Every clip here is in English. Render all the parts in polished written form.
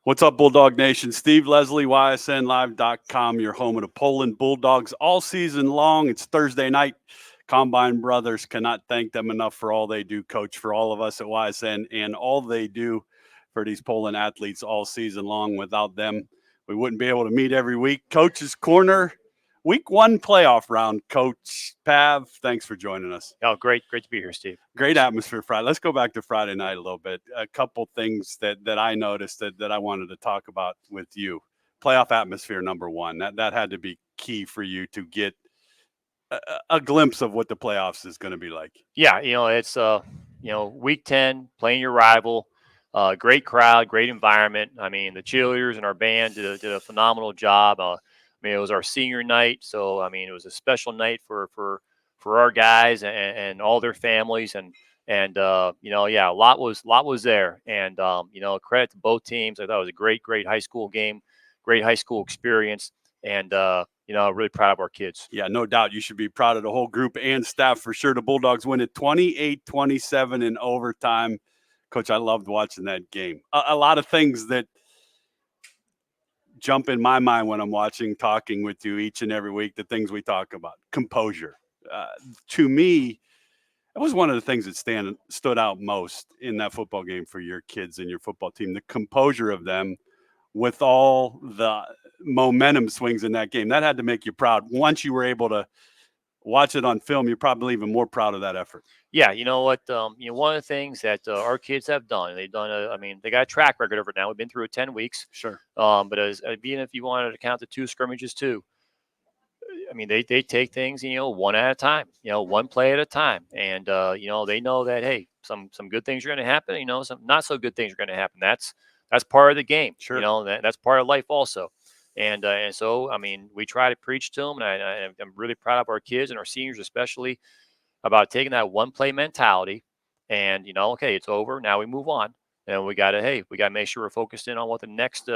What's up, Bulldog Nation? Steve Leslie, YSNLive.com, your home of the Poland Bulldogs all season long. It's Thursday night. Combine Brothers, cannot thank them enough for all they do, Coach, for all of us at YSN and all they do for these Poland athletes all season long. Without them, we wouldn't be able to meet every week. Coach's Corner, week 1 playoff round. Coach Pav, thanks for joining us. Oh, great to be here, Steve. Great atmosphere Friday. Let's go back to Friday night a little bit. A couple things that I noticed that I wanted to talk about with you. Playoff atmosphere, number one. That had to be key for you to get a glimpse of what the playoffs is going to be like. Yeah, it's week 10, playing your rival. Great crowd, great environment. I mean, the cheerleaders and our band did a phenomenal job. It was our senior night, so it was a special night for our guys and all their families, and a lot was there. And credit to both teams. I thought it was a great high school game, great high school experience, and really proud of our kids. Yeah, no doubt. You should be proud of the whole group and staff for sure. The Bulldogs win it 28-27 in overtime. Coach, I loved watching that game. A lot of things that jump in my mind when I'm talking with you each and every week, the things we talk about. Composure. To me, it was one of the things that stood out most in that football game for your kids and your football team, the composure of them with all the momentum swings in that game. That had to make you proud. Once you were able to watch it on film, you're probably even more proud of that effort. Yeah, you know what? One of the things that our kids have done, they've done. They got a track record over it now. We've been through it 10 weeks. Sure. But even if you wanted to count the 2 scrimmages too, they take things one at a time, one play at a time, and they know that hey, some good things are going to happen. Some not so good things are going to happen. That's part of the game. Sure. That's part of life also. And so we try to preach to them, and I'm really proud of our kids and our seniors especially about taking that one play mentality and okay, it's over, now we move on, and we got to make sure we're focused in on what the next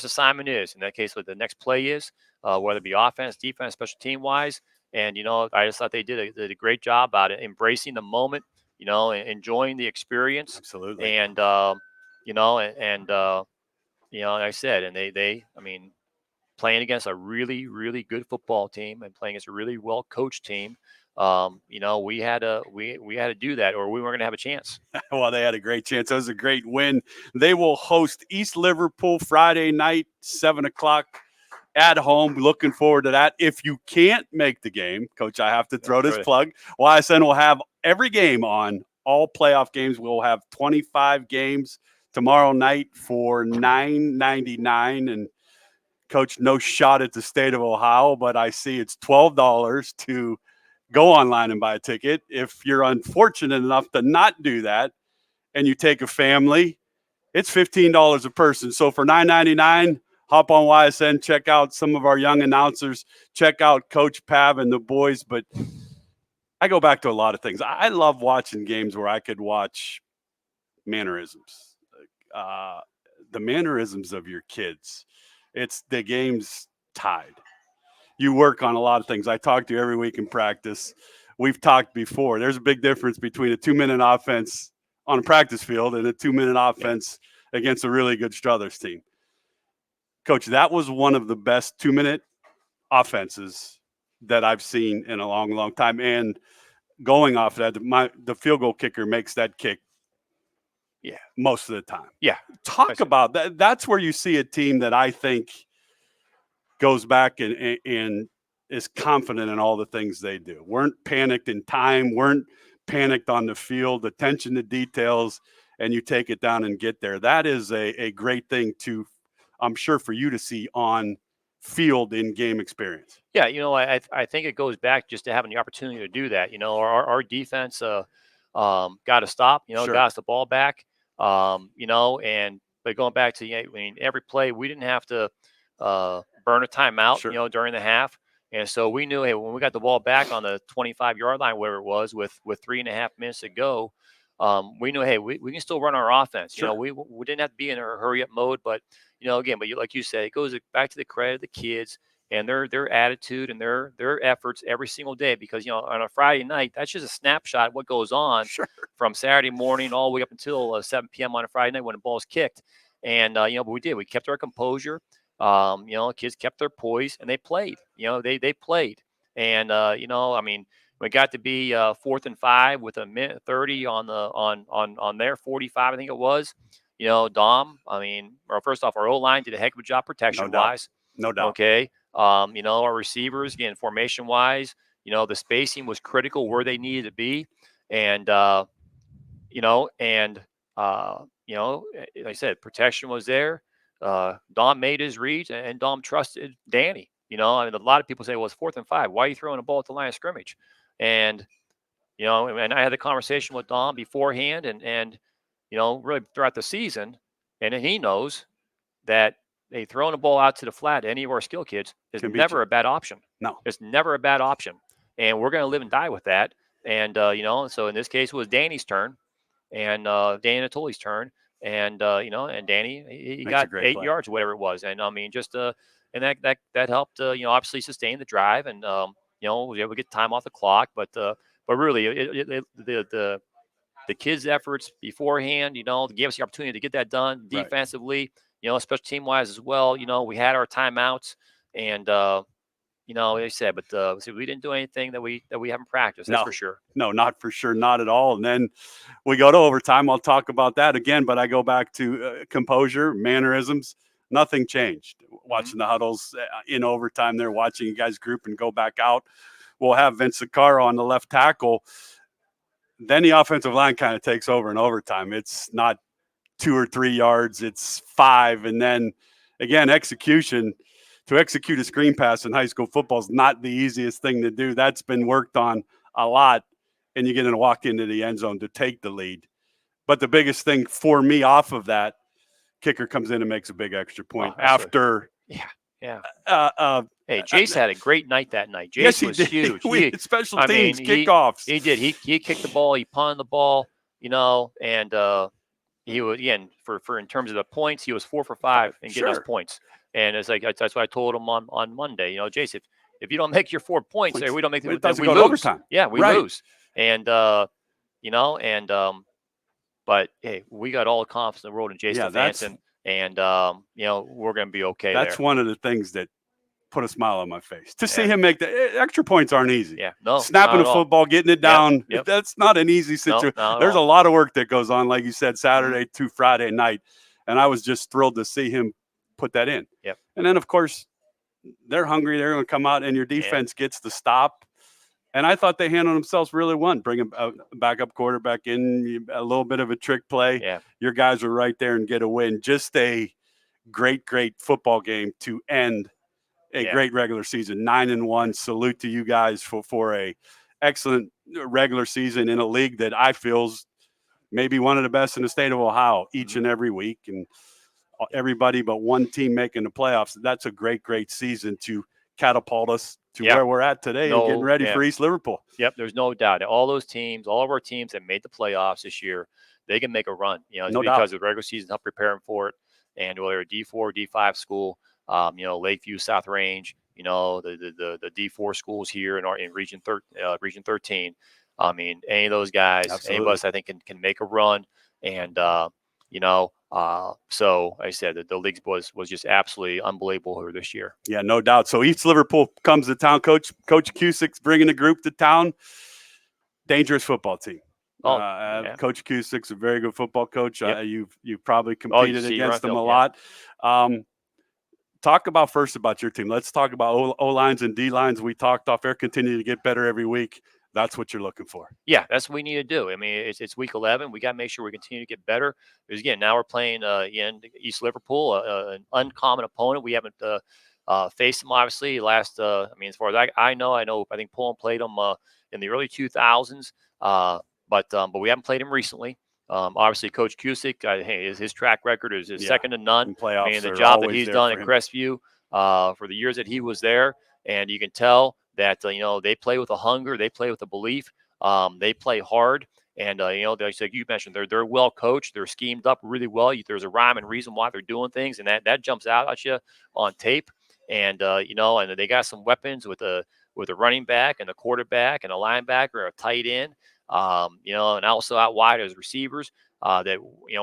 assignment is. In that case, what the next play is, whether it be offense, defense, special team wise. And I just thought they did a great job about it, embracing the moment, enjoying the experience. Absolutely. And like I said, and they playing against a really good football team and playing against a really well coached team. We had to do that, or we weren't going to have a chance. Well, they had a great chance. That was a great win. They will host East Liverpool Friday night, 7:00 at home. Looking forward to that. If you can't make the game, Coach, I have to throw this plug. YSN will have every game on, all playoff games. We'll have 25 games tomorrow night for $9.99. And Coach, no shot at the state of Ohio, but I see it's $12 to go online and buy a ticket. If you're unfortunate enough to not do that and you take a family, it's $15 a person. So for $9.99, hop on YSN, check out some of our young announcers, check out Coach Pav and the boys. But I go back to a lot of things. I love watching games where I could watch mannerisms, the mannerisms of your kids. It's the game's tied. You work on a lot of things. I talk to you every week in practice. We've talked before. There's a big difference between a 2-minute offense on a practice field and a 2-minute offense against a really good Struthers team. Coach, that was one of the best 2-minute offenses that I've seen in a long time. And going off that, the field goal kicker makes that kick most of the time. Yeah. Talk about that. That's where you see a team that I think goes back and is confident in all the things they do. Weren't panicked in time, weren't panicked on the field, attention to details, and you take it down and get there. That is a great thing to, I'm sure, for you to see on field in game experience. Yeah, I think it goes back just to having the opportunity to do that. Our defense got to stop, Sure. got us the ball back, but going back to every play, we didn't have to burn a timeout, Sure. During the half. And so we knew, hey, when we got the ball back on the 25-yard line, where it was with 3.5 minutes to go, we knew, hey, we can still run our offense. Sure. We didn't have to be in a hurry up mode, but again, like you said, it goes back to the credit of the kids and their attitude and their efforts every single day. Because on a Friday night, that's just a snapshot of what goes on Sure. from Saturday morning all the way up until 7 p.m. on a Friday night when the ball's kicked. And but we did. We kept our composure. Kids kept their poise, and they played. They played. And I mean, we got to be 4th and 5 with a minute 30 on the on their 45, I think it was. Dom. I mean, first off, our O line did a heck of a job No protection doubt. wise. No doubt. Okay. Our receivers, again, formation wise, the spacing was critical where they needed to be. And, and, like I said, protection was there. Dom made his reads, and Dom trusted Danny. I mean, a lot of people say, well, it's 4th and 5. Why are you throwing a ball at the line of scrimmage? And, and I had the conversation with Dom beforehand and, really throughout the season. And he knows that throwing a ball out to the flat to any of our skill kids is Can beat you. never a bad option. No. It's never a bad option. And we're going to live and die with that. And, so in this case, it was Danny's turn and Danny Natoli's turn. And, and Danny, he Makes a got great 8 play. yards, whatever it was. And I mean, just, and that helped, obviously sustain the drive and, we were able to get time off the clock. But really, the kids' efforts beforehand, gave us the opportunity to get that done Right. defensively, special team wise as well. We had our timeouts and, like I said, but so we didn't do anything that we haven't practiced. That's No. for sure. No, not for sure. Not at all. And then we go to overtime. I'll talk about that again, but I go back to composure, mannerisms. Nothing changed. Watching the huddles in overtime there, watching you guys group and go back out. We'll have Vince Sicaro on the left tackle. Then the offensive line kind of takes over in overtime. It's not 2 or 3 yards, it's 5. And then again, execution. To execute a screen pass in high school football is not the easiest thing to do. That's been worked on a lot, and you get to walk into the end zone to take the lead. But the biggest thing for me off of that, kicker comes in and makes a big extra point after. Yeah. Hey, Jace had a great night that night. Jace yes, he was did. huge. We had special teams, kickoffs. He did. He kicked the ball. He punted the ball. And he was again for in terms of the points, he was 4 for 5 and getting us points. And it's like that's what I told him on Monday. Jace, if you don't make your 4 points, we don't make it. Then we go lose. To overtime. Yeah, we lose. And but hey, we got all the confidence in the world in Jace Stefanson, and we're going to be okay. That's there. one of the things that put a smile on my face to see him make the extra points aren't easy. Yeah, no, snapping a football, getting it down. Yep. That's not an easy situation. There's a lot of work that goes on, like you said, Saturday to Friday night. And I was just thrilled to see him put that in. Yep. And then, of course, they're hungry. They're going to come out, and your defense gets the stop. And I thought they handled themselves really well. Bring a backup quarterback in, a little bit of a trick play. Yeah. Your guys were right there and get a win. Just a great, great football game to end a great regular season. 9-1. Salute to you guys for a excellent regular season in a league that I feel's maybe one of the best in the state of Ohio each and every week. And everybody but one team making the playoffs. That's a great, great season to catapult us to where we're at today and getting ready for East Liverpool. Yep, there's no doubt. All those teams, all of our teams that made the playoffs this year, they can make a run. It's because of the regular season, help prepare them for it. And whether a D4, D5 school, Lakeview, South Range, the D4 schools here in Region 13. I mean, any of those guys, any of us, I think, can make a run. And so like I said, the league was just absolutely unbelievable here this year. Yeah, no doubt. So East Liverpool comes to town. Coach Cusick's bringing a group to town. Dangerous football team. Coach Cusick's a very good football coach. Yep. You've probably competed against him a lot. Talk about your team. Let's talk about O-lines and D-lines. We talked off air, continue to get better every week. That's what you're looking for. Yeah, that's what we need to do. I mean, it's week 11. We got to make sure we continue to get better. Because, again, now we're playing East Liverpool, an uncommon opponent. We haven't faced them, obviously, as far as I know, I think Poland played them in the early 2000s. But we haven't played him recently. Obviously, Coach Cusick, his track record is second to none. I mean, the job that he's done at Crestview for the years that he was there, and you can tell that they play with a hunger, they play with a belief, they play hard, and like you mentioned, they're well coached, they're schemed up really well. There's a rhyme and reason why they're doing things, and that jumps out at you on tape. And and they got some weapons with a running back and a quarterback and a linebacker, a tight end. And also out wide as receivers that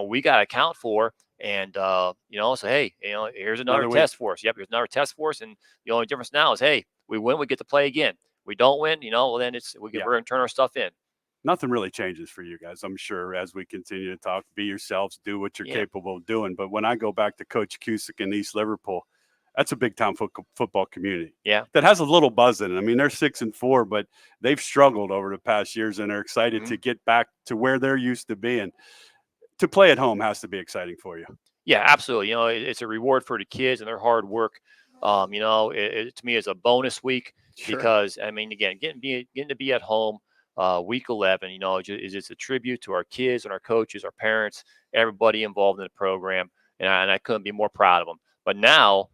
we got to account for. And say, hey, here's another Another week. test for us. Yep, here's another test for us. And the only difference now is, hey, we win, we get to play again. We don't win, well, then we're going to turn our stuff in. Nothing really changes for you guys, I'm sure, as we continue to talk. Be yourselves, do what you're capable of doing. But when I go back to Coach Cusick in East Liverpool, that's a big town football community. Yeah, that has a little buzz in it. I mean, they're 6-4, but they've struggled over the past years, and they're excited to get back to where they're used to being. To play at home has to be exciting for you. Yeah, absolutely. It's a reward for the kids and their hard work. To me, it's a bonus week because I mean, again, getting to be at home. Week 11, is just a tribute to our kids and our coaches, our parents, everybody involved in the program, and I couldn't be more proud of them. But now,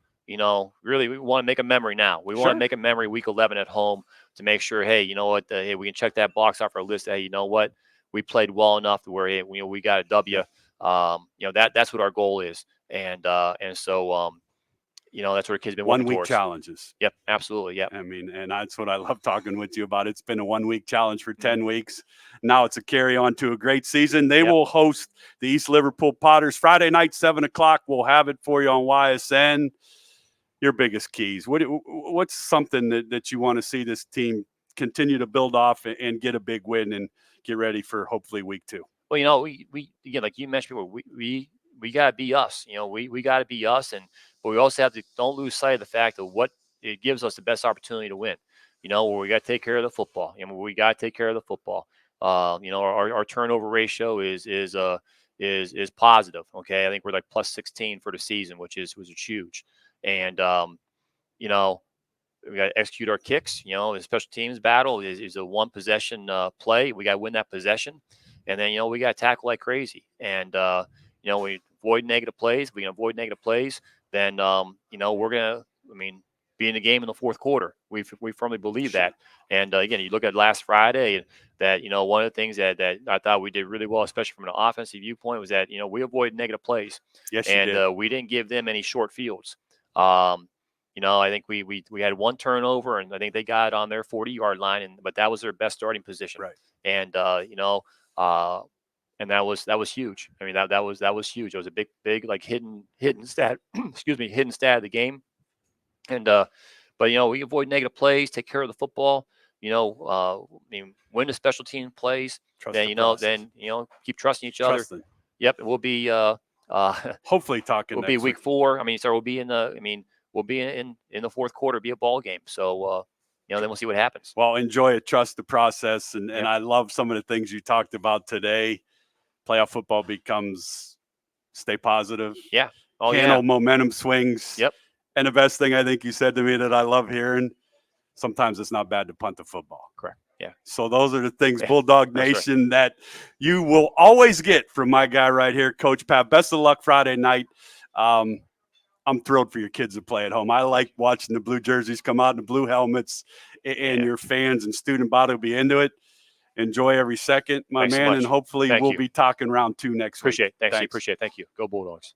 really, we want to make a memory now. We want to make a memory week 11 at home to make sure, hey, you know what, hey, we can check that box off our list. Hey, you know what, we played well enough to where, hey, we got a W. That's what our goal is, and so that's what our kids have been working 1 week towards. challenges. Yep, absolutely. Yep. I mean, and that's what I love talking with you about. It's been a 1 week challenge for 10 weeks. Now it's a carry on to a great season. They will host the East Liverpool Potters Friday night, 7:00. We'll have it for you on YSN. Your biggest keys. What's something that you want to see this team continue to build off and get a big win and get ready for hopefully week 2? Well, we again, like you mentioned before, we got to be us. We got to be us, but we also have to don't lose sight of the fact of what it gives us the best opportunity to win. Where we got to take care of the football. We got to take care of the football. Our turnover ratio is positive. Okay, I think we're like plus 16 for the season, which is huge. And we got to execute our kicks. The special teams battle is a one possession play. We got to win that possession. And then, we got to tackle like crazy. And, we avoid negative plays. We can avoid negative plays. Then, we're going to, be in the game in the fourth quarter. We firmly believe that. And, again, you look at last Friday that, one of the things that I thought we did really well, especially from an offensive viewpoint, was that, we avoided negative plays. Yes, you did. We didn't give them any short fields. I think we had one turnover, and I think they got on their 40-yard line, but that was their best starting position. Right. And and that was huge. I mean, that was huge. It was a big like hidden stat. Excuse me, hidden stat of the game. And but we avoid negative plays, take care of the football. Win the special team plays. Then keep trusting each other. Yep, we'll be hopefully talking. We'll be week 4. We'll be in the. We'll be in the fourth quarter, be a ball game. So, then we'll see what happens. Well, enjoy it. Trust the process. And I love some of the things you talked about today. Playoff football becomes stay positive. Yeah. Handle momentum swings. Yep. And the best thing I think you said to me that I love hearing, sometimes it's not bad to punt the football. Correct. Yeah. So those are the things, Bulldog Nation, that you will always get from my guy right here, Coach Pav. Best of luck Friday night. I'm thrilled for your kids to play at home. I like watching the blue jerseys come out and the blue helmets, and your fans and student body will be into it. Enjoy every second, my man, and hopefully we'll be talking round 2 next week. Appreciate it. Thanks. Appreciate it. Thank you. Go Bulldogs.